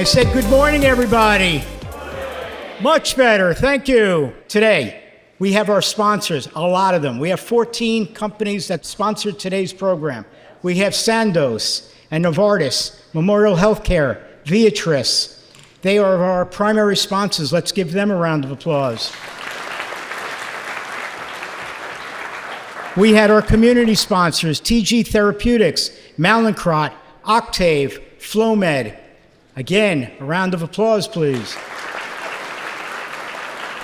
said good morning, everybody. Much better, thank you. Today, we have our sponsors, a lot of them. We have 14 companies that sponsor today's program. We have Sandoz and Novartis, Memorial Healthcare, Viatris. They are our primary sponsors. Let's give them a round of applause. We had our community sponsors, TG Therapeutics, Mallinckrodt, Octave, FlowMed. Again, a round of applause, please.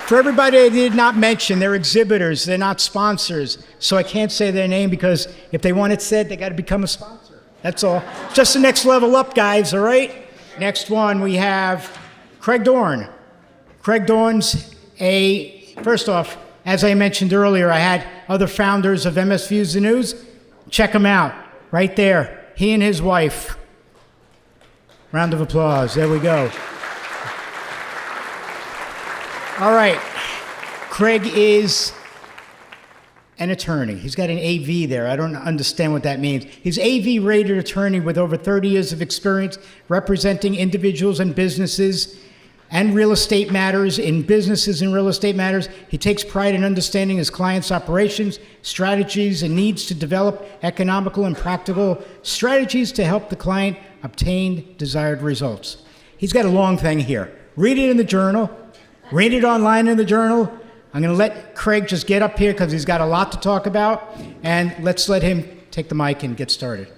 For everybody I did not mention, they're exhibitors, they're not sponsors, so I can't say their name because if they want it said, they got to become a sponsor. That's all. Just the next level up, guys, all right? Next one, we have Craig Dorne. Craig Dorne's first off, as I mentioned earlier, I had other founders of MS Views the News. Check them out, right there. He and his wife. Round of applause. There we go. All right. Craig is an attorney. He's got an AV there. I don't understand what that means. He's AV-rated attorney with over 30 years of experience representing individuals and businesses and real estate matters. In businesses and real estate matters, he takes pride in understanding his clients' operations, strategies, and needs to develop economical and practical strategies to help the client obtain desired results. He's got a long thing here. Read it in the journal. Read it online in the journal. I'm going to let Craig just get up here because he's got a lot to talk about, and let's let him take the mic and get started.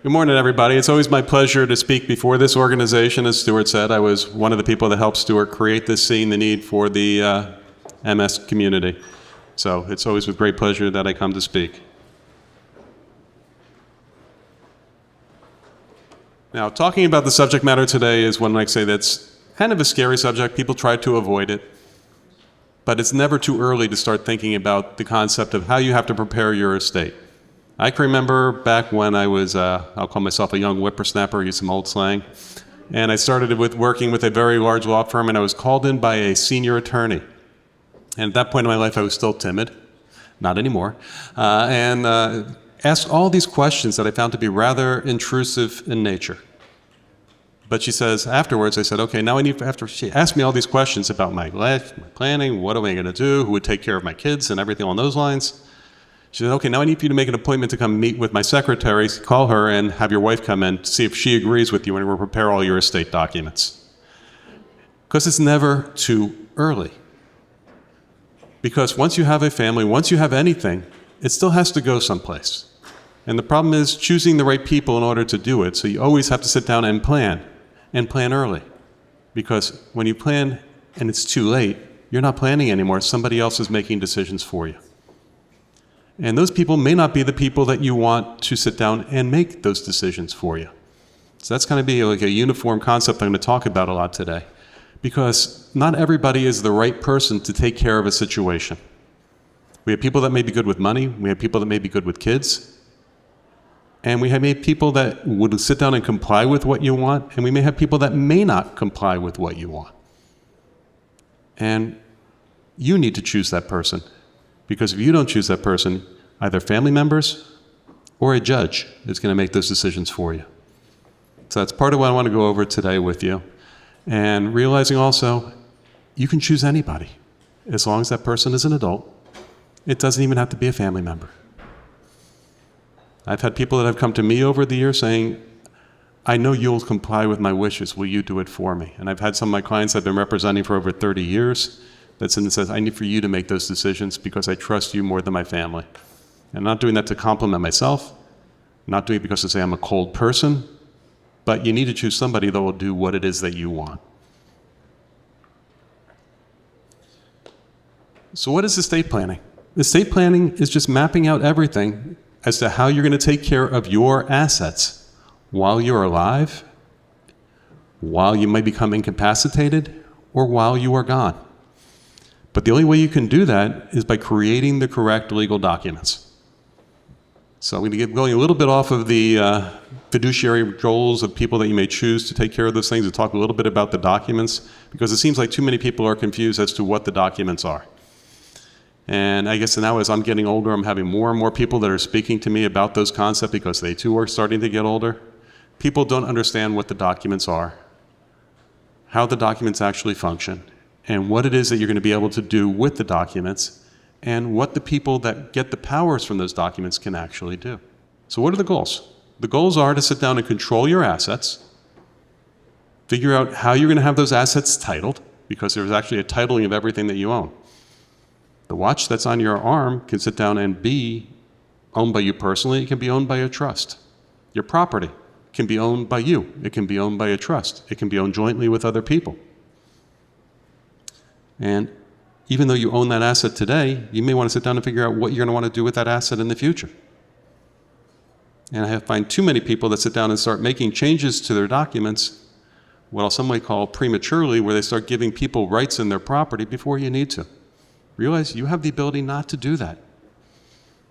Good morning, everybody. It's always my pleasure to speak before this organization. As Stuart said, I was one of the people that helped Stuart create this, seeing the need for the MS community. So it's always with great pleasure that I come to speak. Now, talking about the subject matter today is one might say that's kind of a scary subject. People try to avoid it. But it's never too early to start thinking about the concept of how you have to prepare your estate. I can remember back when I was, I'll call myself a young whippersnapper, use some old slang, and I started with working with a very large law firm, and I was called in by a senior attorney. And at that point in my life, I was still timid, not anymore, and asked all these questions that I found to be rather intrusive in nature. But she says, afterwards, I said, okay, now after she asked me all these questions about my life, my planning, what am I going to do, who would take care of my kids, and everything along those lines, she said, okay, now I need for you to make an appointment to come meet with my secretary, call her, and have your wife come in to see if she agrees with you and we'll prepare all your estate documents. Because it's never too early. Because once you have a family, once you have anything, it still has to go someplace. And the problem is choosing the right people in order to do it. So you always have to sit down and plan early. Because when you plan and it's too late, you're not planning anymore. Somebody else is making decisions for you. And those people may not be the people that you want to sit down and make those decisions for you. So that's going to be like a uniform concept I'm going to talk about a lot today. Because not everybody is the right person to take care of a situation. We have people that may be good with money, we have people that may be good with kids, and we have people that would sit down and comply with what you want, and we may have people that may not comply with what you want. And you need to choose that person. Because if you don't choose that person, either family members or a judge is going to make those decisions for you. So that's part of what I want to go over today with you. And realizing also, you can choose anybody, as long as that person is an adult. It doesn't even have to be a family member. I've had people that have come to me over the years saying, I know you'll comply with my wishes, will you do it for me? And I've had some of my clients I've been representing for over 30 years that says, I need for you to make those decisions because I trust you more than my family. And I'm not doing that to compliment myself, not doing it because to say I'm a cold person, but you need to choose somebody that will do what it is that you want. So what is estate planning? Estate planning is just mapping out everything as to how you're going to take care of your assets while you're alive, while you might become incapacitated, or while you are gone. But the only way you can do that is by creating the correct legal documents. So I'm going to get going a little bit off of the fiduciary roles of people that you may choose to take care of those things and talk a little bit about the documents, because it seems like too many people are confused as to what the documents are. And I guess now as I'm getting older, I'm having more and more people that are speaking to me about those concepts because they too are starting to get older. People don't understand what the documents are, how the documents actually function, and what it is that you're going to be able to do with the documents, and what the people that get the powers from those documents can actually do. So what are the goals? The goals are to sit down and control your assets, figure out how you're going to have those assets titled, because there's actually a titling of everything that you own. The watch that's on your arm can sit down and be owned by you personally. It can be owned by a trust. Your property can be owned by you. It can be owned by a trust. It can be owned jointly with other people. And even though you own that asset today, you may want to sit down and figure out what you're going to want to do with that asset in the future. And I find too many people that sit down and start making changes to their documents, what some might call prematurely, where they start giving people rights in their property before you need to. Realize you have the ability not to do that.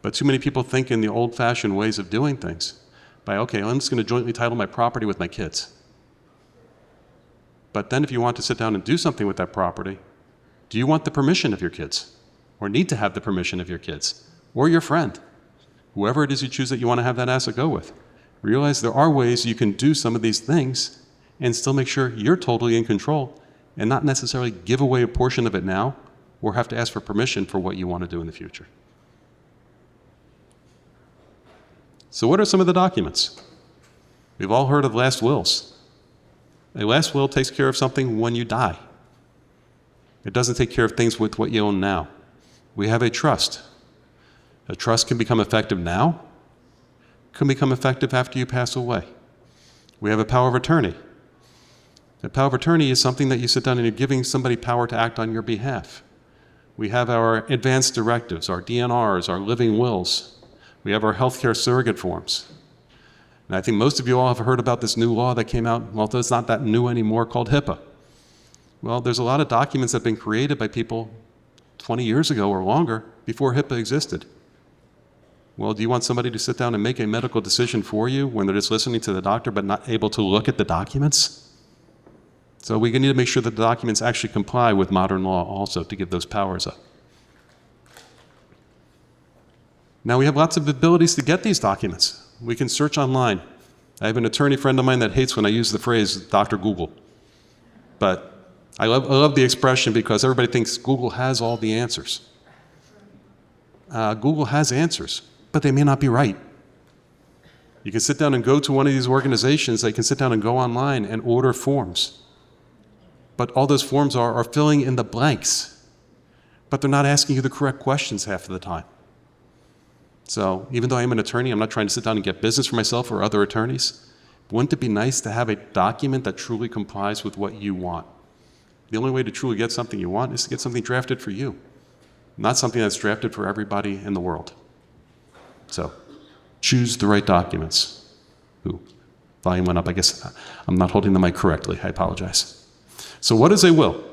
But too many people think in the old-fashioned ways of doing things. By, okay, I'm just going to jointly title my property with my kids. But then if you want to sit down and do something with that property, do you want the permission of your kids? Or need to have the permission of your kids? Or your friend? Whoever it is you choose that you want to have that asset go with. Realize there are ways you can do some of these things and still make sure you're totally in control and not necessarily give away a portion of it now or have to ask for permission for what you want to do in the future. So what are some of the documents? We've all heard of last wills. A last will takes care of something when you die. It doesn't take care of things with what you own now. We have a trust. A trust can become effective now, can become effective after you pass away. We have a power of attorney. A power of attorney is something that you sit down and you're giving somebody power to act on your behalf. We have our advanced directives, our DNRs, our living wills. We have our healthcare surrogate forms. And I think most of you all have heard about this new law that came out, well, it's not that new anymore, called HIPAA. Well, there's a lot of documents that have been created by people 20 years ago or longer before HIPAA existed. Well, do you want somebody to sit down and make a medical decision for you when they're just listening to the doctor but not able to look at the documents? So we need to make sure that the documents actually comply with modern law also to give those powers up. Now we have lots of abilities to get these documents. We can search online. I have an attorney friend of mine that hates when I use the phrase Dr. Google. But I love the expression because everybody thinks Google has all the answers. Google has answers, but they may not be right. You can sit down and go to one of these organizations. They can sit down and go online and order forms. But all those forms are filling in the blanks. But they're not asking you the correct questions half of the time. So even though I am an attorney, I'm not trying to sit down and get business for myself or other attorneys. Wouldn't it be nice to have a document that truly complies with what you want? The only way to truly get something you want is to get something drafted for you, not something that's drafted for everybody in the world. So choose the right documents. Ooh, volume went up. I guess I'm not holding the mic correctly. I apologize. So what is a will?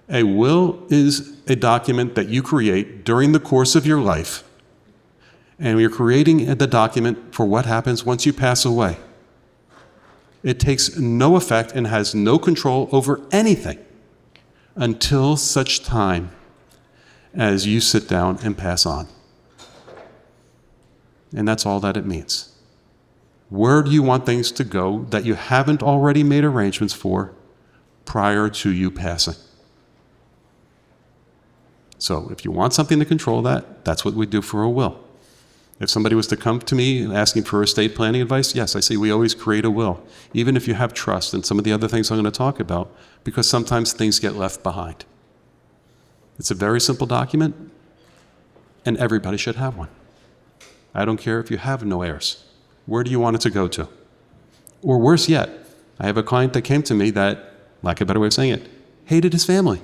A will is a document that you create during the course of your life, and you're creating the document for what happens once you pass away. It takes no effect and has no control over anything until such time as you sit down and pass on. And that's all that it means. Where do you want things to go that you haven't already made arrangements for prior to you passing? So if you want something to control that, that's what we do for a will. If somebody was to come to me asking for estate planning advice, yes, I say we always create a will, even if you have trust and some of the other things I'm going to talk about, because sometimes things get left behind. It's a very simple document, and everybody should have one. I don't care if you have no heirs. Where do you want it to go to? Or worse yet, I have a client that came to me that, lack of a better way of saying it, hated his family.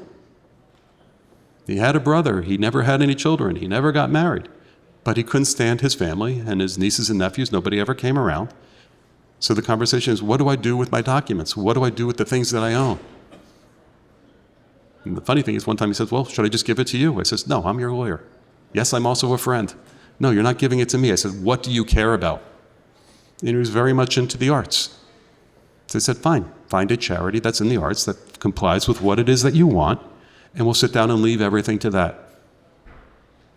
He had a brother. He never had any children. He never got married. But he couldn't stand his family and his nieces and nephews. Nobody ever came around. So the conversation is, what do I do with my documents? What do I do with the things that I own? And the funny thing is, one time he says, well, should I just give it to you? I says, no, I'm your lawyer. Yes, I'm also a friend. No, you're not giving it to me. I said, what do you care about? And he was very much into the arts. So I said, fine, find a charity that's in the arts that complies with what it is that you want, and we'll sit down and leave everything to that.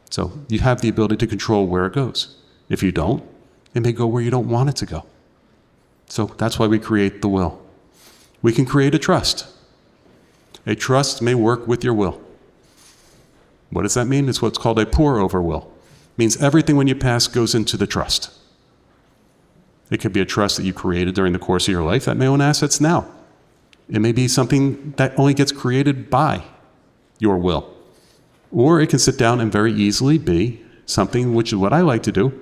So you have the ability to control where it goes. If you don't, it may go where you don't want it to go. So that's why we create the will. We can create a trust. A trust may work with your will. What does that mean? It's what's called a pour-over will. It means everything when you pass goes into the trust. It could be a trust that you created during the course of your life that may own assets now. It may be something that only gets created by your will. Or it can sit down and very easily be something, which is what I like to do,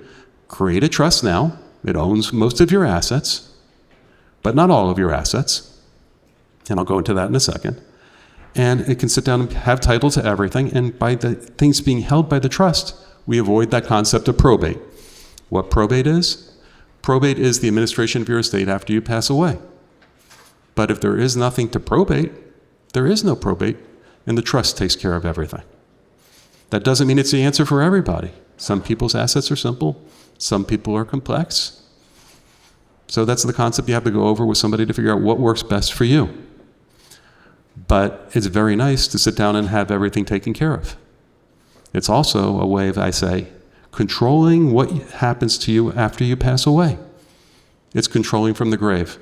create a trust now. It owns most of your assets, but not all of your assets. And I'll go into that in a second. And it can sit down and have title to everything. And by the things being held by the trust, we avoid that concept of probate. What probate is? Probate is the administration of your estate after you pass away. But if there is nothing to probate, there is no probate, and the trust takes care of everything. That doesn't mean it's the answer for everybody. Some people's assets are simple. Some people are complex. So that's the concept you have to go over with somebody to figure out what works best for you. But it's very nice to sit down and have everything taken care of. It's also a way of, I say, controlling what happens to you after you pass away. It's controlling from the grave.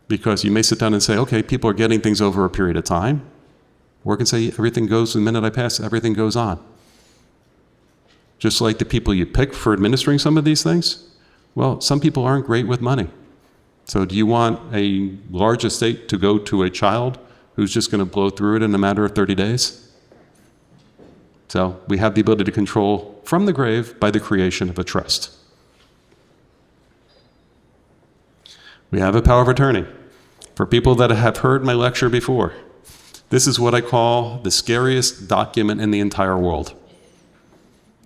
Because you may sit down and say, okay, people are getting things over a period of time. Or it can say, everything goes, the minute I pass, everything goes on. Just like the people you pick for administering some of these things, well, some people aren't great with money. So do you want a large estate to go to a child who's just going to blow through it in a matter of 30 days? So we have the ability to control from the grave by the creation of a trust. We have a power of attorney. For people that have heard my lecture before, this is what I call the scariest document in the entire world.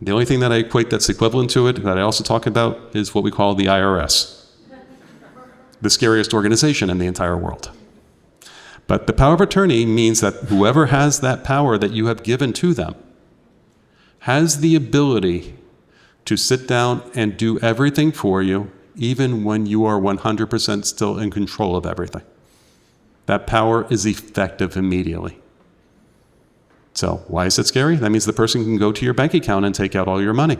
The only thing that I equate that's equivalent to it, that I also talk about, is what we call the IRS. The scariest organization in the entire world. But the power of attorney means that whoever has that power that you have given to them has the ability to sit down and do everything for you, even when you are 100% still in control of everything. That power is effective immediately. So why is it scary? That means the person can go to your bank account and take out all your money.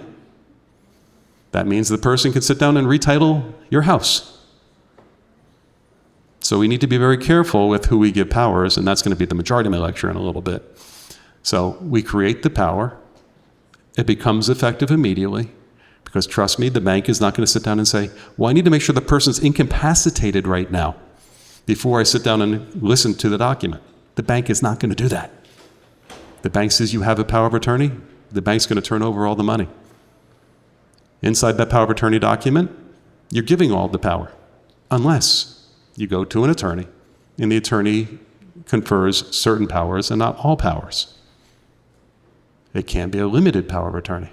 That means the person can sit down and retitle your house. So we need to be very careful with who we give powers, and that's going to be the majority of my lecture in a little bit. So we create the power. It becomes effective immediately, because trust me, the bank is not going to sit down and say, well, I need to make sure the person's incapacitated right now before I sit down and listen to the document. The bank is not going to do that. The bank says you have a power of attorney, the bank's going to turn over all the money. Inside that power of attorney document, you're giving all the power, unless you go to an attorney, and the attorney confers certain powers and not all powers. It can be a limited power of attorney.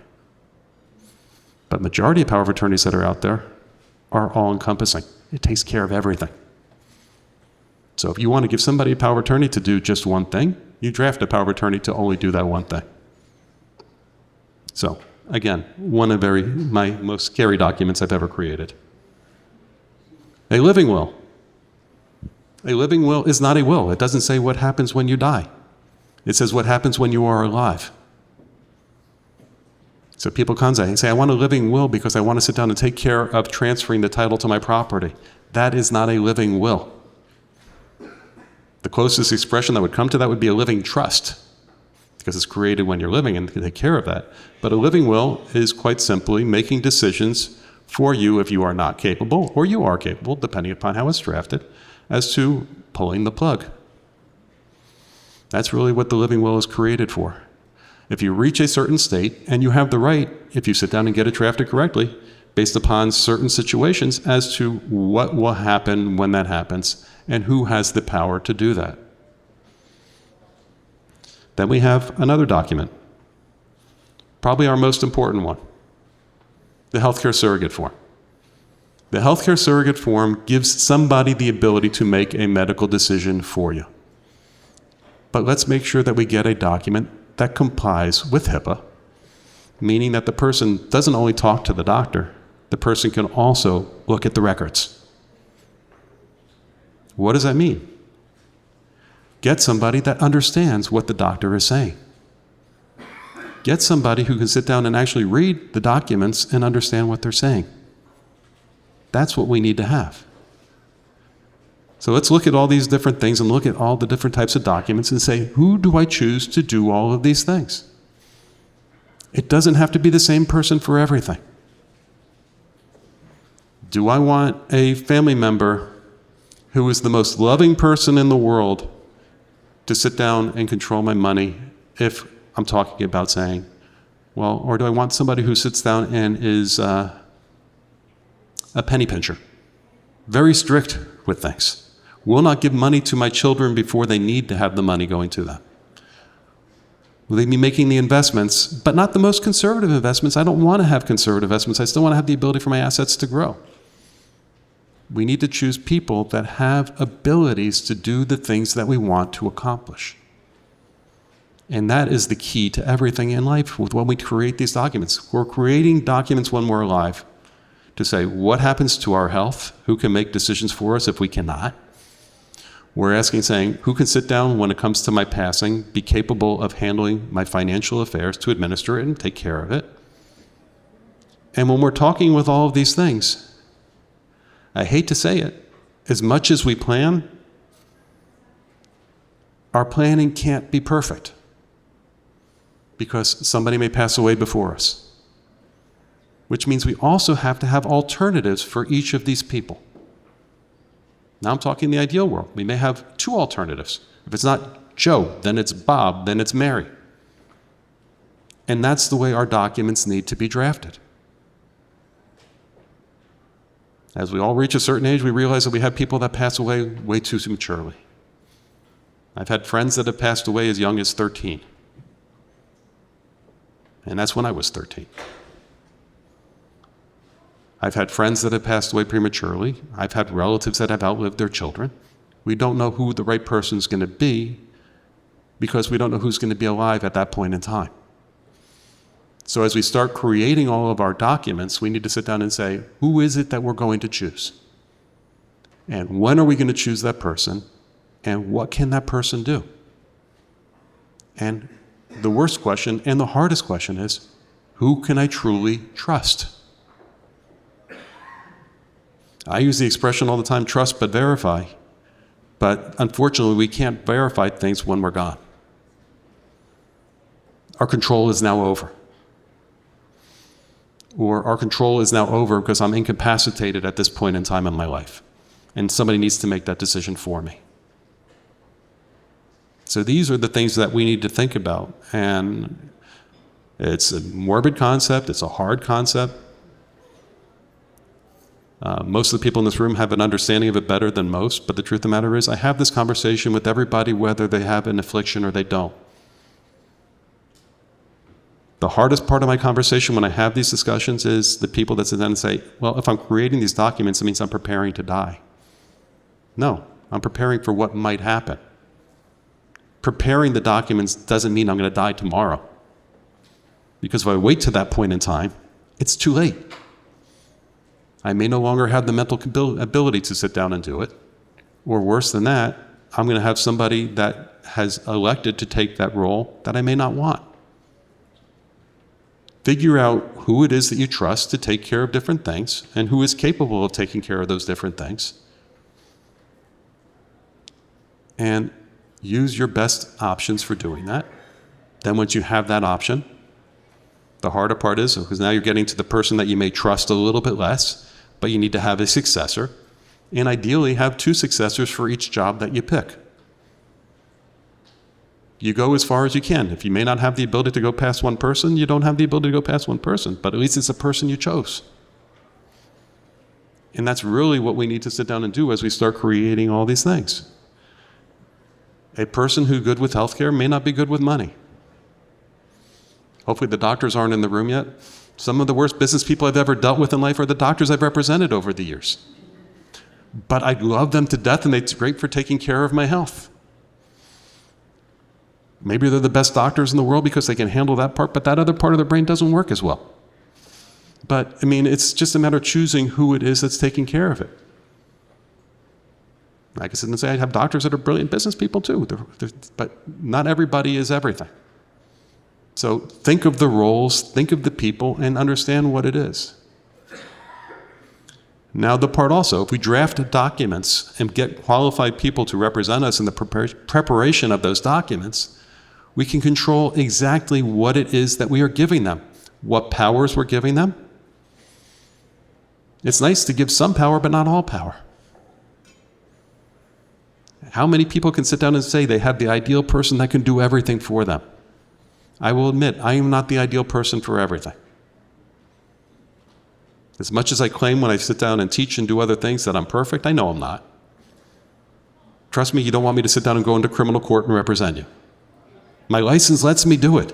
But majority of power of attorneys that are out there are all-encompassing. It takes care of everything. So if you want to give somebody a power of attorney to do just one thing, you draft a power of attorney to only do that one thing. So, again, one of my most scary documents I've ever created. A living will. A living will is not a will. It doesn't say what happens when you die. It says what happens when you are alive. So people come and say, I want a living will because I want to sit down and take care of transferring the title to my property. That is not a living will. The closest expression that would come to that would be a living trust, because it's created when you're living and can take care of that. But a living will is quite simply making decisions for you if you are not capable, or you are capable, depending upon how it's drafted, as to pulling the plug. That's really what the living will is created for. If you reach a certain state, and you have the right, if you sit down and get it drafted correctly, based upon certain situations as to what will happen when that happens, and who has the power to do that. Then we have another document, probably our most important one, the healthcare surrogate form. The healthcare surrogate form gives somebody the ability to make a medical decision for you. But let's make sure that we get a document that complies with HIPAA, meaning that the person doesn't only talk to the doctor, the person can also look at the records. What does that mean? Get somebody that understands what the doctor is saying. Get somebody who can sit down and actually read the documents and understand what they're saying. That's what we need to have. So let's look at all these different things and look at all the different types of documents and say, who do I choose to do all of these things? It doesn't have to be the same person for everything. Do I want a family member who is the most loving person in the world to sit down and control my money if I'm talking about saying, well, or do I want somebody who sits down and is a penny pincher, very strict with things, will not give money to my children before they need to have the money going to them? Will they be making the investments, but not the most conservative investments? I don't want to have conservative investments. I still want to have the ability for my assets to grow. We need to choose people that have abilities to do the things that we want to accomplish. And that is the key to everything in life when we create these documents. We're creating documents when we're alive to say, what happens to our health? Who can make decisions for us if we cannot? We're asking, saying, who can sit down when it comes to my passing, be capable of handling my financial affairs to administer it and take care of it? And when we're talking with all of these things, I hate to say it, as much as we plan, our planning can't be perfect because somebody may pass away before us, which means we also have to have alternatives for each of these people. Now I'm talking the ideal world. We may have two alternatives. If it's not Joe, then it's Bob, then it's Mary. And that's the way our documents need to be drafted. As we all reach a certain age, we realize that we have people that pass away way too prematurely. I've had friends that have passed away as young as 13. And that's when I was 13. I've had friends that have passed away prematurely. I've had relatives that have outlived their children. We don't know who the right person's going to be because we don't know who's going to be alive at that point in time. So as we start creating all of our documents, we need to sit down and say, who is it that we're going to choose? And when are we going to choose that person? And what can that person do? And the worst question and the hardest question is, who can I truly trust? I use the expression all the time, trust but verify. But unfortunately, we can't verify things when we're gone. Our control is now over. Or our control is now over because I'm incapacitated at this point in time in my life. And somebody needs to make that decision for me. So these are the things that we need to think about. And it's a morbid concept. It's a hard concept. Most of the people in this room have an understanding of it better than most. But the truth of the matter is I have this conversation with everybody whether they have an affliction or they don't. The hardest part of my conversation when I have these discussions is the people that sit down and say, well, if I'm creating these documents, it means I'm preparing to die. No, I'm preparing for what might happen. Preparing the documents doesn't mean I'm going to die tomorrow. Because if I wait to that point in time, it's too late. I may no longer have the mental ability to sit down and do it. Or worse than that, I'm going to have somebody that has elected to take that role that I may not want. Figure out who it is that you trust to take care of different things and who is capable of taking care of those different things. And use your best options for doing that. Then once you have that option, the harder part is, because now you're getting to the person that you may trust a little bit less, but you need to have a successor. And ideally have two successors for each job that you pick. You go as far as you can. If you may not have the ability to go past one person, you don't have the ability to go past one person, but at least it's a person you chose. And that's really what we need to sit down and do as we start creating all these things. A person who's good with healthcare may not be good with money. Hopefully the doctors aren't in the room yet. Some of the worst business people I've ever dealt with in life are the doctors I've represented over the years. But I love them to death and it's great for taking care of my health. Maybe they're the best doctors in the world because they can handle that part, but that other part of their brain doesn't work as well. But, I mean, it's just a matter of choosing who it is that's taking care of it. Like I said, and say I have doctors that are brilliant business people too, but not everybody is everything. So think of the roles, think of the people, and understand what it is. Now the part also, if we draft documents and get qualified people to represent us in the preparation of those documents, we can control exactly what it is that we are giving them, what powers we're giving them. It's nice to give some power, but not all power. How many people can sit down and say they have the ideal person that can do everything for them? I will admit, I am not the ideal person for everything. As much as I claim when I sit down and teach and do other things that I'm perfect, I know I'm not. Trust me, you don't want me to sit down and go into criminal court and represent you. My license lets me do it.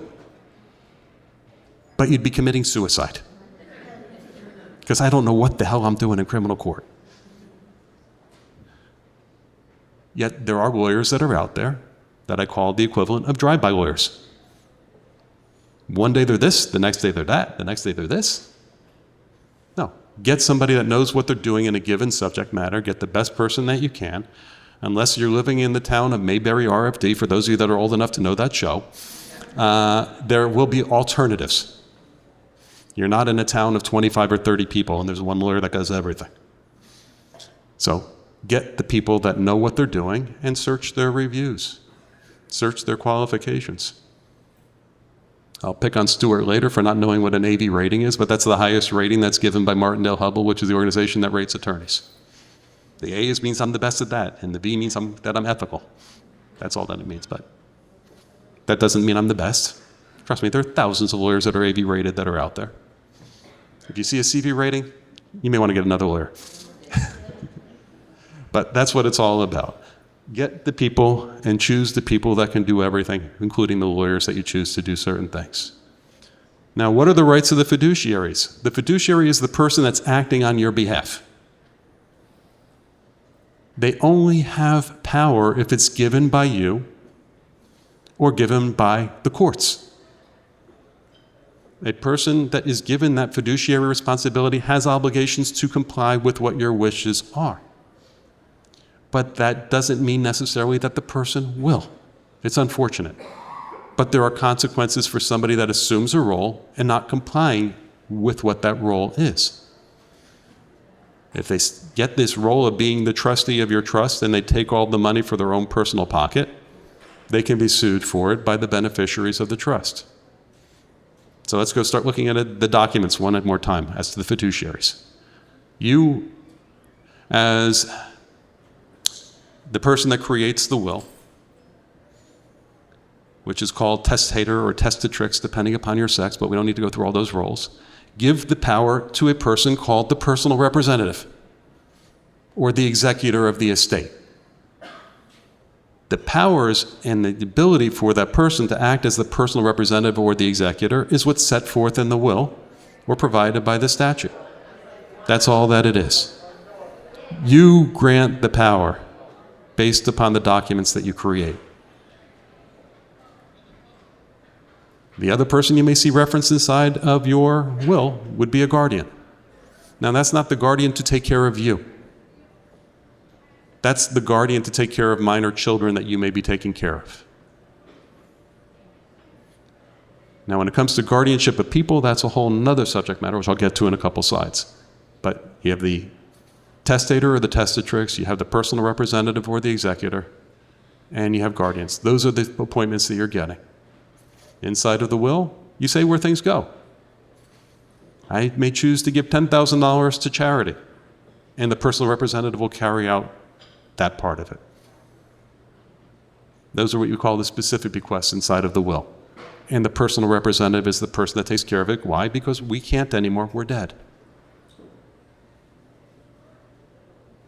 But you'd be committing suicide. Because I don't know what the hell I'm doing in criminal court. Yet there are lawyers that are out there that I call the equivalent of drive-by lawyers. One day they're this, the next day they're that, the next day they're this. No, get somebody that knows what they're doing in a given subject matter, get the best person that you can. Unless you're living in the town of Mayberry RFD, for those of you that are old enough to know that show, there will be alternatives. You're not in a town of 25 or 30 people and there's one lawyer that does everything. So get the people that know what they're doing and search their reviews, search their qualifications. I'll pick on Stuart later for not knowing what an AV rating is, but that's the highest rating that's given by Martindale-Hubbell, which is the organization that rates attorneys. The A means I'm the best at that, and the B means that I'm ethical. That's all that it means, but that doesn't mean I'm the best. Trust me, there are thousands of lawyers that are AV rated that are out there. If you see a CV rating, you may want to get another lawyer. But that's what it's all about. Get the people and choose the people that can do everything, including the lawyers that you choose to do certain things. Now, what are the rights of the fiduciaries? The fiduciary is the person that's acting on your behalf. They only have power if it's given by you or given by the courts. A person that is given that fiduciary responsibility has obligations to comply with what your wishes are. But that doesn't mean necessarily that the person will. It's unfortunate. But there are consequences for somebody that assumes a role and not complying with what that role is. If they get this role of being the trustee of your trust and they take all the money for their own personal pocket, they can be sued for it by the beneficiaries of the trust. So let's go start looking at the documents one more time as to the fiduciaries. You, as the person that creates the will, which is called testator or testatrix, depending upon your sex, but we don't need to go through all those roles, give the power to a person called the personal representative or the executor of the estate. The powers and the ability for that person to act as the personal representative or the executor is what's set forth in the will or provided by the statute. That's all that it is. You grant the power based upon the documents that you create. The other person you may see referenced inside of your will would be a guardian. Now, that's not the guardian to take care of you. That's the guardian to take care of minor children that you may be taking care of. Now, when it comes to guardianship of people, that's a whole nother subject matter, which I'll get to in a couple slides. But you have the testator or the testatrix, you have the personal representative or the executor, and you have guardians. Those are the appointments that you're getting. Inside of the will, you say where things go. I may choose to give $10,000 to charity, and the personal representative will carry out that part of it. Those are what you call the specific bequests inside of the will. And the personal representative is the person that takes care of it. Why? Because we can't anymore, we're dead.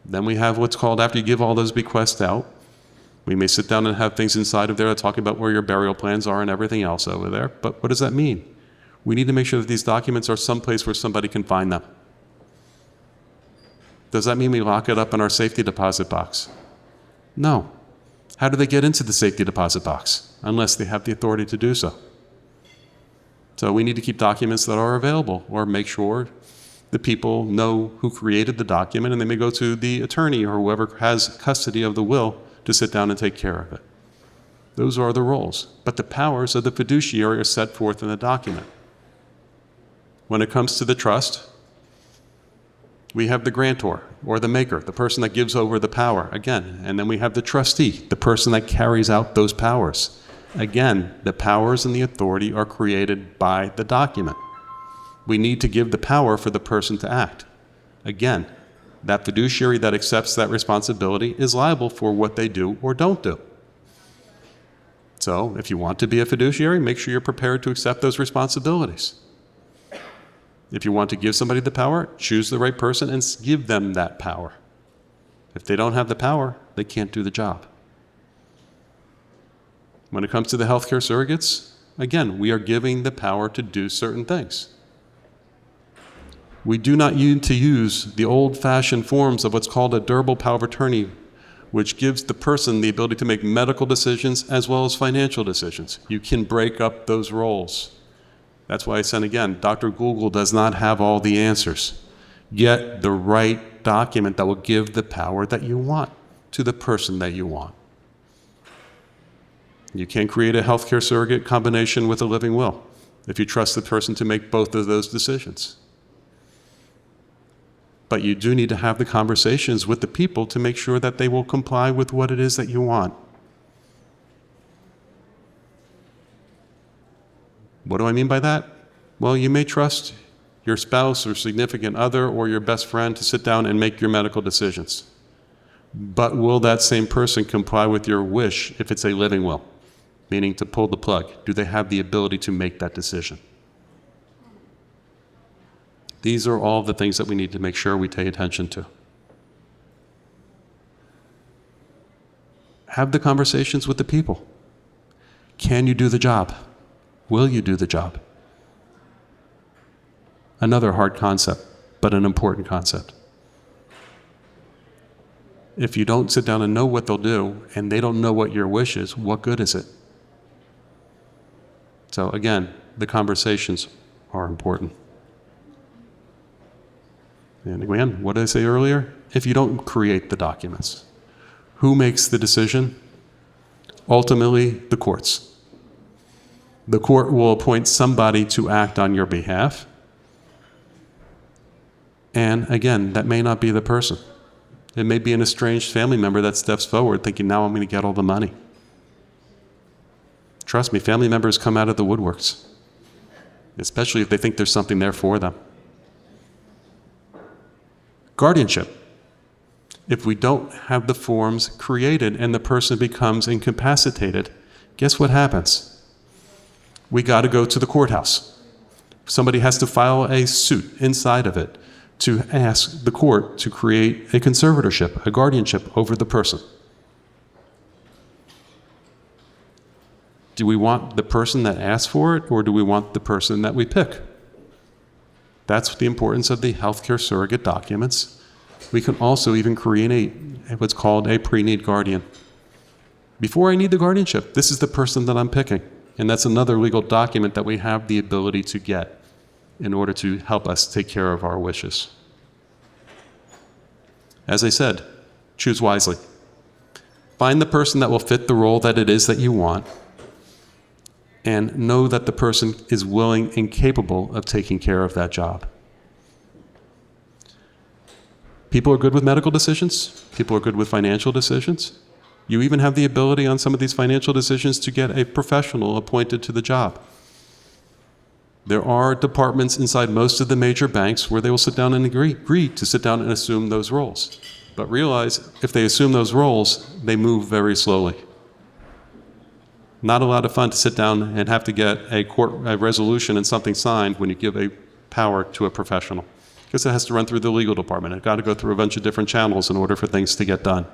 Then we have what's called, after you give all those bequests out, we may sit down and have things inside of there that talk about where your burial plans are and everything else over there. But what does that mean? We need to make sure that these documents are someplace where somebody can find them. Does that mean we lock it up in our safety deposit box? No. How do they get into the safety deposit box unless they have the authority to do so? So we need to keep documents that are available, or make sure the people know who created the document, and they may go to the attorney or whoever has custody of the will to sit down and take care of it. Those are the roles. But the powers of the fiduciary are set forth in the document. When it comes to the trust, we have the grantor, or the maker, the person that gives over the power, again. And then we have the trustee, the person that carries out those powers. Again, the powers and the authority are created by the document. We need to give the power for the person to act. Again, that fiduciary that accepts that responsibility is liable for what they do or don't do. So if you want to be a fiduciary, make sure you're prepared to accept those responsibilities. If you want to give somebody the power, choose the right person and give them that power. If they don't have the power, they can't do the job. When it comes to the healthcare surrogates, again, we are giving the power to do certain things. We do not need to use the old-fashioned forms of what's called a durable power of attorney, which gives the person the ability to make medical decisions as well as financial decisions. You can break up those roles. That's why I said again, Dr. Google does not have all the answers. Get the right document that will give the power that you want to the person that you want. You can create a healthcare surrogate combination with a living will if you trust the person to make both of those decisions. But you do need to have the conversations with the people to make sure that they will comply with what it is that you want. What do I mean by that? Well, you may trust your spouse or significant other or your best friend to sit down and make your medical decisions. But will that same person comply with your wish if it's a living will? Meaning to pull the plug. Do they have the ability to make that decision? These are all the things that we need to make sure we pay attention to. Have the conversations with the people. Can you do the job? Will you do the job? Another hard concept, but an important concept. If you don't sit down and know what they'll do, and they don't know what your wish is, what good is it? So again, the conversations are important. And again, what did I say earlier? If you don't create the documents, who makes the decision? Ultimately, the courts. The court will appoint somebody to act on your behalf. And again, that may not be the person. It may be an estranged family member that steps forward thinking, now I'm going to get all the money. Trust me, family members come out of the woodworks, especially if they think there's something there for them. Guardianship. If we don't have the forms created and the person becomes incapacitated, guess what happens? We got to go to the courthouse. Somebody has to file a suit inside of it to ask the court to create a conservatorship, a guardianship over the person. Do we want the person that asked for it, or do we want the person that we pick? That's the importance of the healthcare surrogate documents. We can also even create what's called a pre-need guardian. Before I need the guardianship, this is the person that I'm picking. And that's another legal document that we have the ability to get in order to help us take care of our wishes. As I said, choose wisely. Find the person that will fit the role that it is that you want, and know that the person is willing and capable of taking care of that job. People are good with medical decisions. People are good with financial decisions. You even have the ability on some of these financial decisions to get a professional appointed to the job. There are departments inside most of the major banks where they will sit down and agree to sit down and assume those roles. But realize, if they assume those roles, they move very slowly. Not a lot of fun to sit down and have to get a resolution and something signed when you give a power to a professional, because it has to run through the legal department. It's got to go through a bunch of different channels in order for things to get done.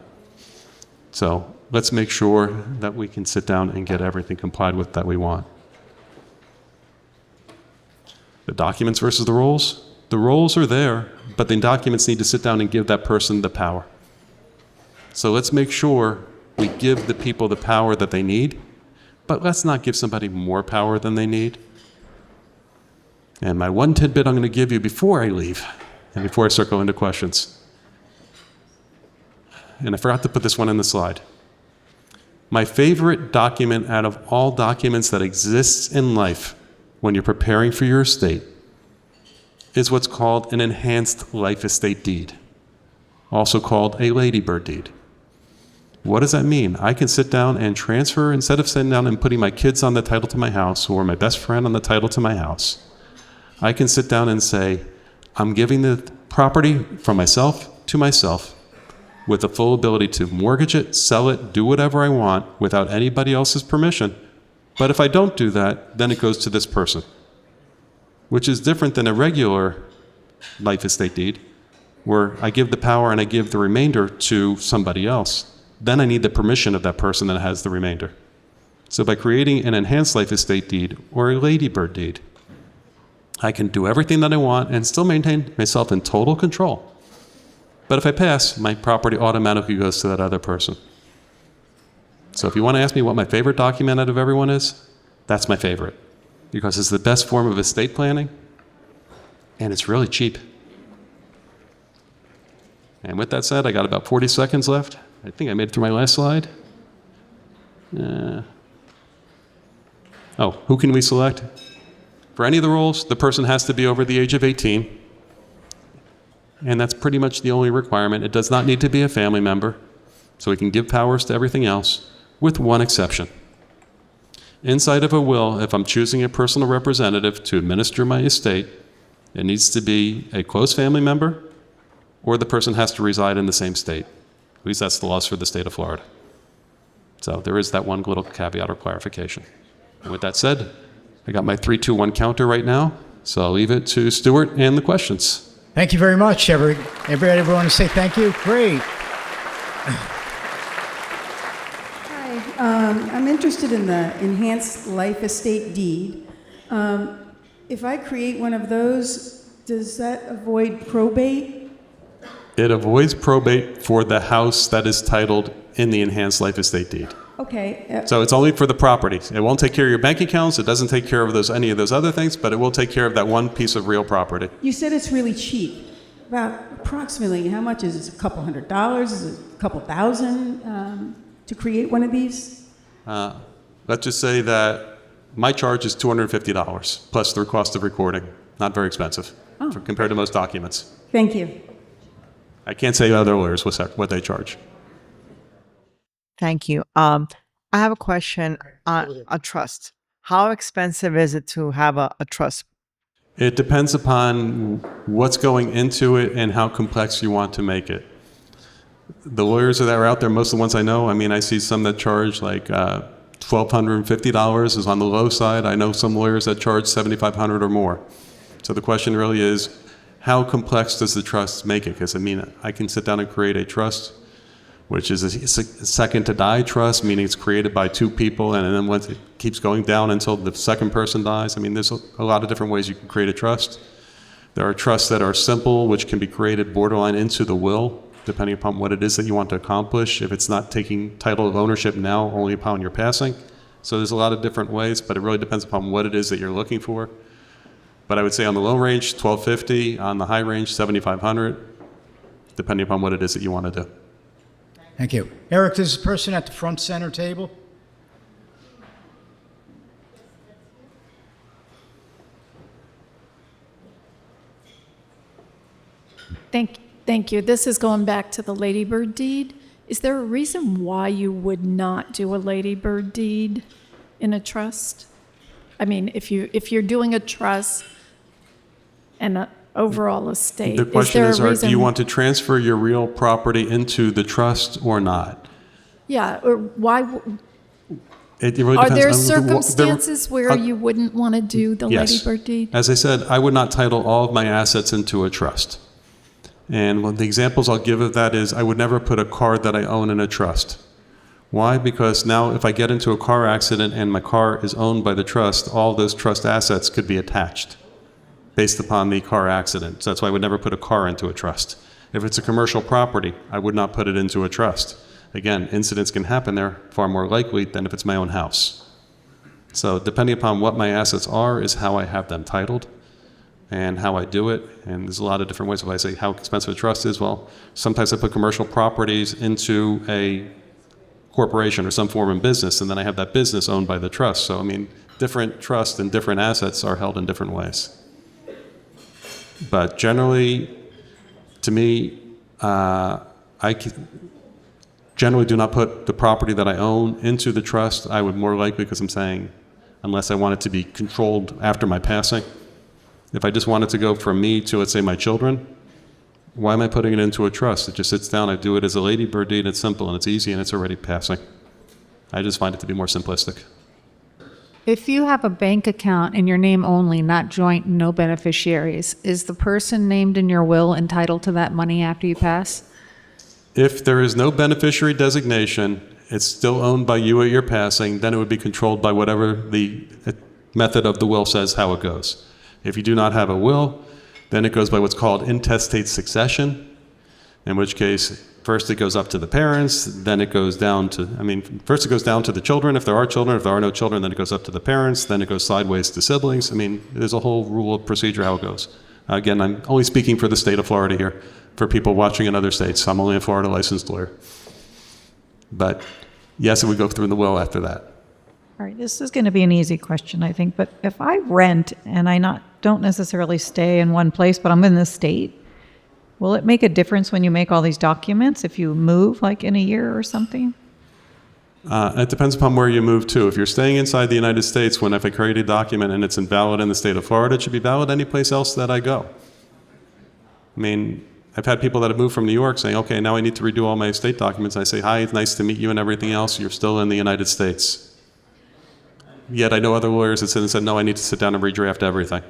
So let's make sure that we can sit down and get everything complied with that we want. The documents versus the roles. The roles are there, but the documents need to sit down and give that person the power. So let's make sure We give the people the power that they need, but let's not give somebody more power than they need. And my one tidbit I'm going to give you before I leave, and before I start going into questions. And I forgot to put this one in the slide. My favorite document out of all documents that exists in life when you're preparing for your estate is what's called an enhanced life estate deed, also called a ladybird deed. What does that mean? I can sit down and transfer, instead of sitting down and putting my kids on the title to my house or my best friend on the title to my house, I can sit down and say, I'm giving the property from myself to myself with the full ability to mortgage it, sell it, do whatever I want without anybody else's permission. But if I don't do that, then it goes to this person, which is different than a regular life estate deed, where I give the power and I give the remainder to somebody else. Then I need the permission of that person that has the remainder. So by creating an enhanced life estate deed or a ladybird deed, I can do everything that I want and still maintain myself in total control. But if I pass, my property automatically goes to that other person. So if you want to ask me what my favorite document out of everyone is, that's my favorite, because it's the best form of estate planning, and it's really cheap. And with that said, I got about 40 seconds left. I think I made it through my last slide. Who can we select? For any of the roles, the person has to be over the age of 18. And that's pretty much the only requirement. It does not need to be a family member, so we can give powers to everything else, with one exception. Inside of a will, if I'm choosing a personal representative to administer my estate, it needs to be a close family member, or the person has to reside in the same state. At least that's the laws for the state of Florida. So there is that one little caveat or clarification. And with that said, I got my 3, 2, 1 counter right now, so I'll leave it to Stuart and the questions. Thank you very much, everybody. Want to say thank you? Great. Hi, I'm interested in the enhanced life estate deed. If I create one of those, does that avoid probate? It avoids probate for the house that is titled in the enhanced life estate deed. Okay. So it's only for the property. It won't take care of your bank accounts. It doesn't take care of any of those other things, but it will take care of that one piece of real property. You said it's really cheap. About approximately how much is it? A couple $100? Is it a couple thousand to create one of these? Let's just say that my charge is $250 plus the cost of recording. Not very expensive compared to most documents. Thank you. I can't say other lawyers what they charge. Thank you. I have a question on a trust. How expensive is it to have a trust? It depends upon what's going into it and how complex you want to make it. The lawyers that are out there, most of the ones I know, I see some that charge like $1,250 is on the low side. I know some lawyers that charge $7,500 or more. So the question really is, how complex does the trust make it? Because I can sit down and create a trust, which is a second to die trust, meaning it's created by 2 people, and then once it keeps going down until the second person dies. There's a lot of different ways you can create a trust. There are trusts that are simple, which can be created borderline into the will, depending upon what it is that you want to accomplish. If it's not taking title of ownership now, only upon your passing. So there's a lot of different ways, but it really depends upon what it is that you're looking for. But I would say on the low range, $1,250, on the high range, $7,500, depending upon what it is that you want to do. Thank you. Eric, there's a person at the front center table. Thank you. This is going back to the ladybird deed. Is there a reason why you would not do a ladybird deed in a trust? If you're doing a trust and an overall estate, The question is there a is, reason? do you want to transfer your real property into the trust or not? Yeah, or why? It really Are depends there on circumstances where you wouldn't want to do the Yes. ladybird deed? As I said, I would not title all of my assets into a trust. And one of the examples I'll give of that is I would never put a car that I own in a trust. Why? Because now if I get into a car accident and my car is owned by the trust, all those trust assets could be attached based upon the car accident. So that's why I would never put a car into a trust. If it's a commercial property, I would not put it into a trust. again, incidents can happen there far more likely than if it's my own house. So depending upon what my assets are is how I have them titled and how I do it. And there's a lot of different ways. If I say how expensive a trust is, well, sometimes I put commercial properties into a corporation or some form of business, and then I have that business owned by the trust. So, I mean, different trusts and different assets are held in different ways. But generally, to me, generally do not put the property that I own into the trust. I would more likely, because I'm saying, unless I want it to be controlled after my passing. If I just want it to go from me to, let's say, my children, why am I putting it into a trust? It just sits down, I do it as a ladybird deed, it's simple and it's easy and it's already passing. I just find it to be more simplistic. If you have a bank account in your name only, not joint, no beneficiaries, is the person named in your will entitled to that money after you pass? If there is no beneficiary designation, it's still owned by you at your passing, then it would be controlled by whatever the method of the will says how it goes. If you do not have a will, then it goes by what's called intestate succession, in which case first it goes up to the parents, then it goes down to, first it goes down to the children if there are children. If there are no children, then it goes up to the parents, then it goes sideways to siblings. There's a whole rule of procedure how it goes. Again, I'm only speaking for the state of Florida here. For people watching in other states, I'm only a Florida licensed lawyer. But yes, it would go through the will after that. All right, this is going to be an easy question, I think, but if I rent and I don't necessarily stay in one place, but I'm in the state, will it make a difference when you make all these documents if you move like in a year or something? It depends upon where you move to. If you're staying inside the United States, if I create a document and it's invalid in the state of Florida, it should be valid any place else that I go. I've had people that have moved from New York saying, okay, now I need to redo all my estate documents. I say, hi, it's nice to meet you and everything else. You're still in the United States. Yet I know other lawyers that sit and said, no, I need to sit down and redraft everything.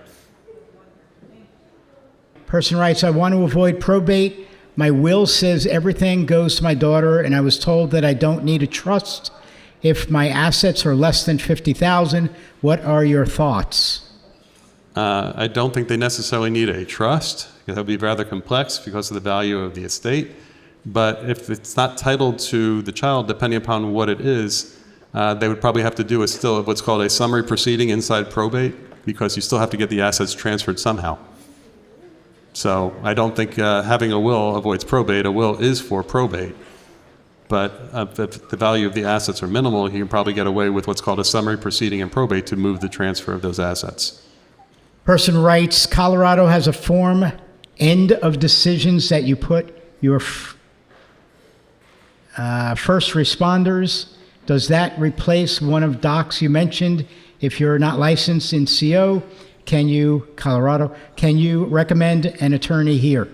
Person writes, I want to avoid probate. My will says everything goes to my daughter, and I was told that I don't need a trust if my assets are less than $50,000. What are your thoughts? I don't think they necessarily need a trust. That would be rather complex because of the value of the estate. But if it's not titled to the child, depending upon what it is, they would probably have to do still what's called a summary proceeding inside probate, because you still have to get the assets transferred somehow. So I don't think having a will avoids probate. A will is for probate. But if the value of the assets are minimal, you can probably get away with what's called a summary proceeding in probate to move the transfer of those assets. Person writes, Colorado has a form, end of decisions, that you put your first responders. Does that replace one of docs you mentioned? If you're not licensed in CO, Colorado, can you recommend an attorney here?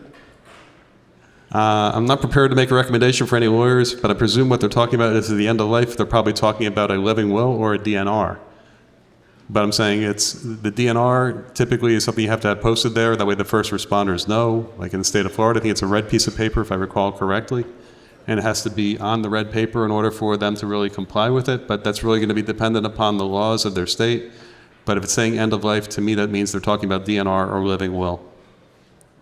I'm not prepared to make a recommendation for any lawyers, but I presume what they're talking about is at the end of life, they're probably talking about a living will or a DNR. But I'm saying the DNR typically is something you have to have posted there. That way the first responders know. Like in the state of Florida, I think it's a red piece of paper, if I recall correctly. And it has to be on the red paper in order for them to really comply with it. But that's really going to be dependent upon the laws of their state. But if it's saying end of life, to me that means they're talking about DNR or living will.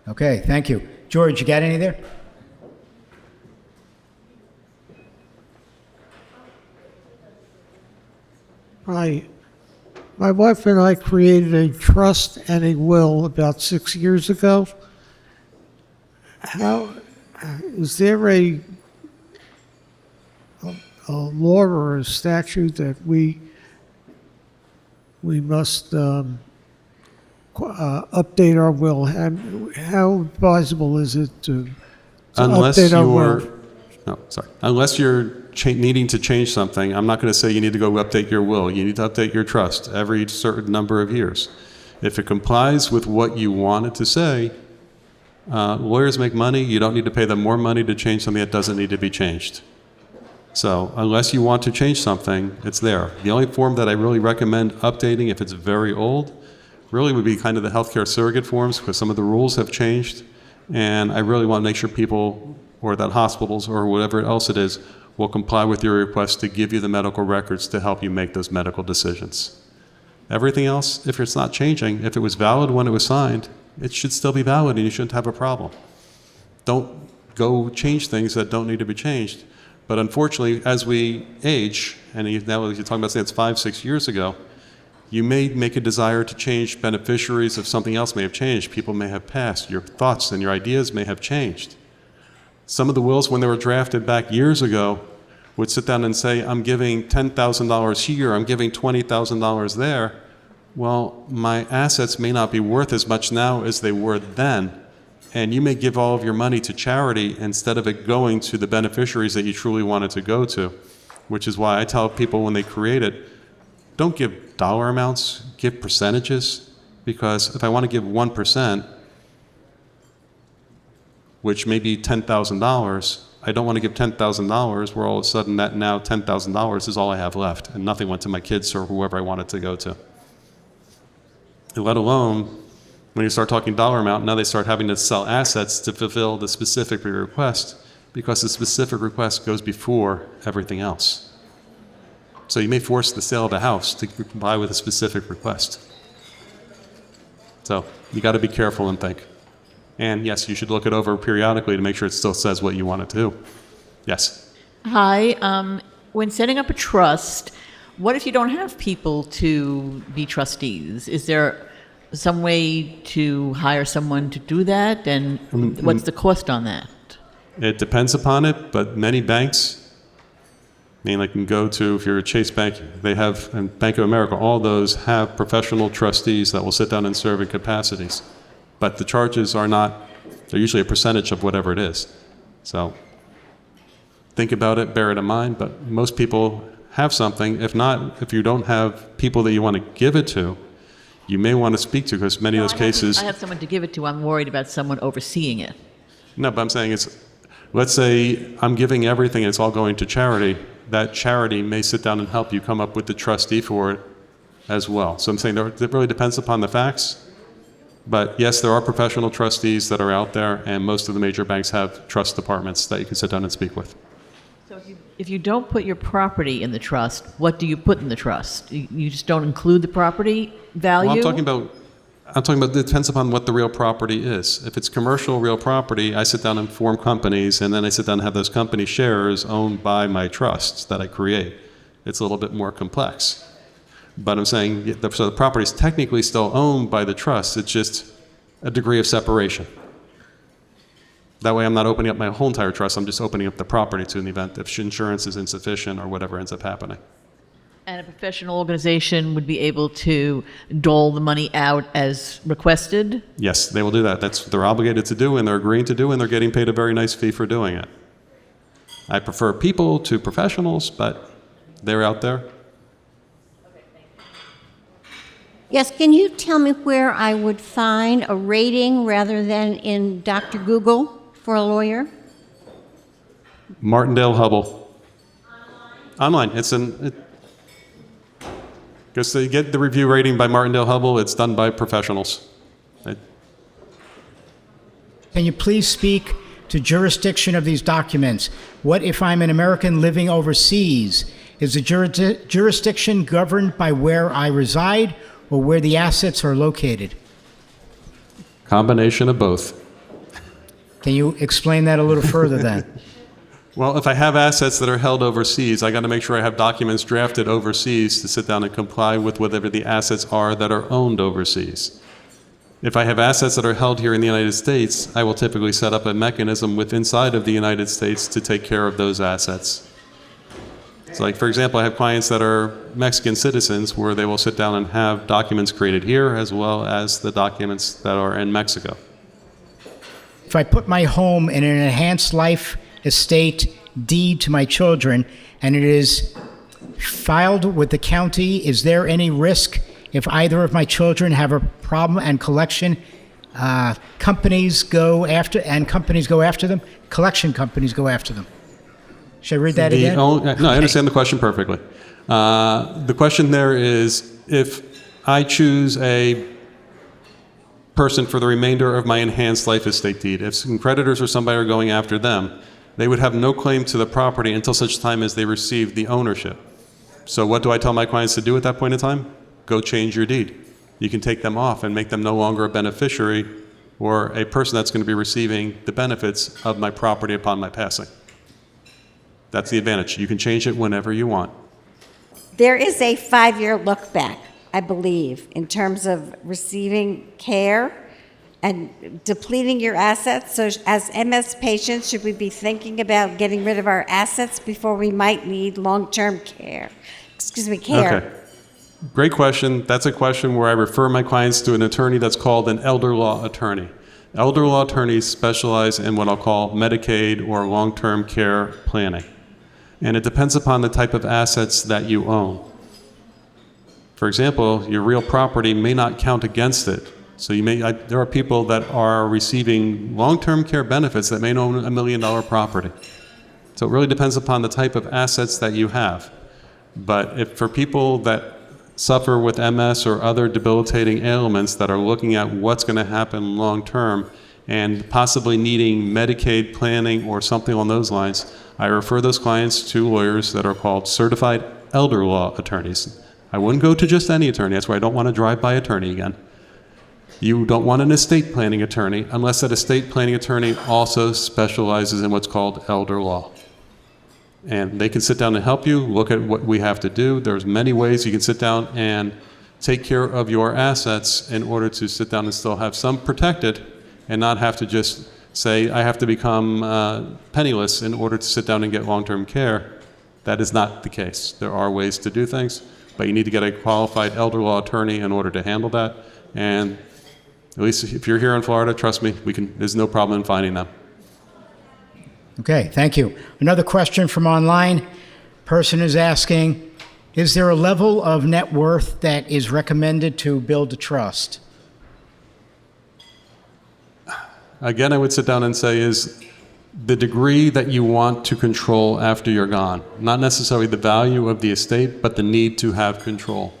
Okay, thank you. George, you got any there? My wife and I created a trust and a will about 6 years ago. Is there a law or a statute that we must update our will? And how advisable is it to update our will? Unless you're needing to change something, I'm not going to say you need to go update your will. You need to update your trust every certain number of years. If it complies with what you want it to say, lawyers make money. You don't need to pay them more money to change something that doesn't need to be changed. So unless you want to change something, it's there. The only form that I really recommend updating if it's very old really would be kind of the healthcare surrogate forms, because some of the rules have changed. And I really want to make sure people, or that hospitals or whatever else it is, will comply with your request to give you the medical records to help you make those medical decisions. Everything else, if it's not changing, if it was valid when it was signed, it should still be valid and you shouldn't have a problem. Don't go change things that don't need to be changed. But unfortunately, as we age, and now you're talking about saying it's 5-6 years ago, you may make a desire to change beneficiaries if something else may have changed. People may have passed. Your thoughts and your ideas may have changed. Some of the wills, when they were drafted back years ago, would sit down and say, I'm giving $10,000 here, I'm giving $20,000 there. Well, my assets may not be worth as much now as they were then. And you may give all of your money to charity instead of it going to the beneficiaries that you truly want it to go to, which is why I tell people when they create it, don't give dollar amounts, give percentages, because if I want to give 1%, which may be $10,000, I don't want to give $10,000 where all of a sudden that now $10,000 is all I have left and nothing went to my kids or whoever I want it to go to. Let alone, when you start talking dollar amount, now they start having to sell assets to fulfill the specific request because the specific request goes before everything else. So you may force the sale of a house to comply with a specific request. So you got to be careful and think. And yes, you should look it over periodically to make sure it still says what you want it to do. Yes. Hi. When setting up a trust, what if you don't have people to be trustees? Is there some way to hire someone to do that? And what's the cost on that? It depends upon it, but many banks, I mean, I can go to, if you're a Chase Bank, they have, and Bank of America, all those have professional trustees that will sit down and serve in capacities. But the charges are not, they're usually a percentage of whatever it is. So think about it, bear it in mind, but most people have something. If not, if you don't have people that you want to give it to, you may want to speak to, because many of those cases... I have someone to give it to. I'm worried about someone overseeing it. No, but I'm saying it's, let's say I'm giving everything and it's all going to charity. That charity may sit down and help you come up with the trustee for it as well. So I'm saying it really depends upon the facts. But yes, there are professional trustees that are out there, and most of the major banks have trust departments that you can sit down and speak with. So if you don't put your property in the trust, what do you put in the trust? You just don't include the property value? Well, I'm talking about it depends upon what the real property is. If it's commercial real property, I sit down and form companies, and then I sit down and have those company shares owned by my trusts that I create. It's a little bit more complex. But I'm saying, so the property is technically still owned by the trust. It's just a degree of separation. That way I'm not opening up my whole entire trust. I'm just opening up the property to an event if insurance is insufficient or whatever ends up happening. And a professional organization would be able to dole the money out as requested? Yes, they will do that. That's what they're obligated to do, and they're agreeing to do, and they're getting paid a very nice fee for doing it. I prefer people to professionals, but they're out there. Yes, can you tell me where I would find a rating rather than in Dr. Google for a lawyer? Martindale Hubble. Online. Because they get the review rating by Martindale Hubble, it's done by professionals. Can you please speak to jurisdiction of these documents? What if I'm an American living overseas? Is the jurisdiction governed by where I reside or where the assets are located? Combination of both. Can you explain that a little further then? Well, if I have assets that are held overseas, I got to make sure I have documents drafted overseas to sit down and comply with whatever the assets are that are owned overseas. If I have assets that are held here in the United States, I will typically set up a mechanism inside of the United States to take care of those assets. So like, for example, I have clients that are Mexican citizens where they will sit down and have documents created here as well as the documents that are in Mexico. If I put my home in an enhanced life estate deed to my children and it is filed with the county, is there any risk if either of my children have a problem and collection companies go after them? Collection companies go after them. Should I read that again? No, I understand the question perfectly. The question there is, if I choose a person for the remainder of my enhanced life estate deed, if some creditors or somebody are going after them, they would have no claim to the property until such time as they receive the ownership. So what do I tell my clients to do at that point in time? Go change your deed. You can take them off and make them no longer a beneficiary or a person that's going to be receiving the benefits of my property upon my passing. That's the advantage. You can change it whenever you want. There is a 5-year look back, I believe, in terms of receiving care and depleting your assets. So as MS patients, should we be thinking about getting rid of our assets before we might need long-term care? Care. Okay. Great question. That's a question where I refer my clients to an attorney that's called an elder law attorney. Elder law attorneys specialize in what I'll call Medicaid or long-term care planning. And it depends upon the type of assets that you own. For example, your real property may not count against it. So there are people that are receiving long-term care benefits that may own $1 million property. So it really depends upon the type of assets that you have. But if for people that suffer with MS or other debilitating ailments that are looking at what's going to happen long-term and possibly needing Medicaid planning or something along those lines, I refer those clients to lawyers that are called certified elder law attorneys. I wouldn't go to just any attorney. That's why I don't want a drive-by attorney again. You don't want an estate planning attorney unless that estate planning attorney also specializes in what's called elder law. And they can sit down and help you, look at what we have to do. There's many ways you can sit down and take care of your assets in order to sit down and still have some protected and not have to just say, I have to become penniless in order to sit down and get long-term care. That is not the case. There are ways to do things, but you need to get a qualified elder law attorney in order to handle that. And at least if you're here in Florida, trust me, there's no problem in finding them. Okay, thank you. Another question from online. Person is asking, is there a level of net worth that is recommended to build a trust? Again, I would sit down and say is the degree that you want to control after you're gone. Not necessarily the value of the estate, but the need to have control.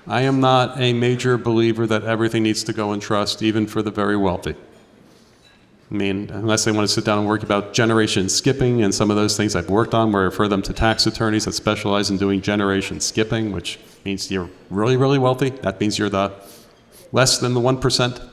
I am not a major believer that everything needs to go in trust, even for the very wealthy. I mean, unless they want to sit down and work about generation skipping and some of those things I've worked on, where I refer them to tax attorneys that specialize in doing generation skipping, which means you're really, really wealthy. That means you're the less than the 1%.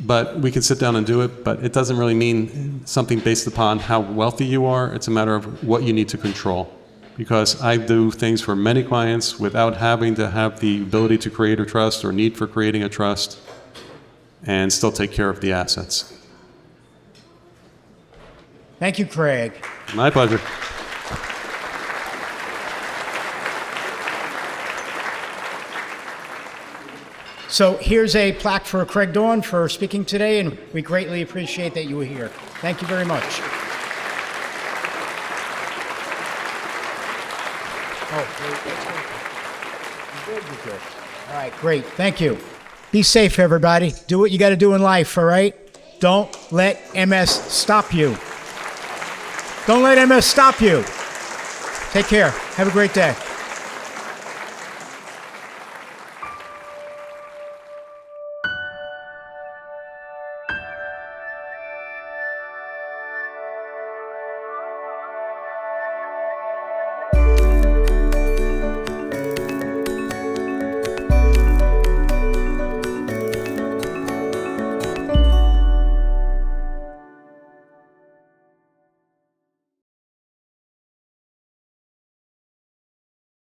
But we can sit down and do it, but it doesn't really mean something based upon how wealthy you are. It's a matter of what you need to control. Because I do things for many clients without having to have the ability to create a trust or need for creating a trust, and still take care of the assets. Thank you, Craig. My pleasure. So here's a plaque for Craig Dorne for speaking today, and we greatly appreciate that you were here. Thank you very much. All right, great. Thank you. Be safe, everybody. Do what you got to do in life, all right? Don't let MS stop you. Don't let MS stop you. Take care. Have a great day.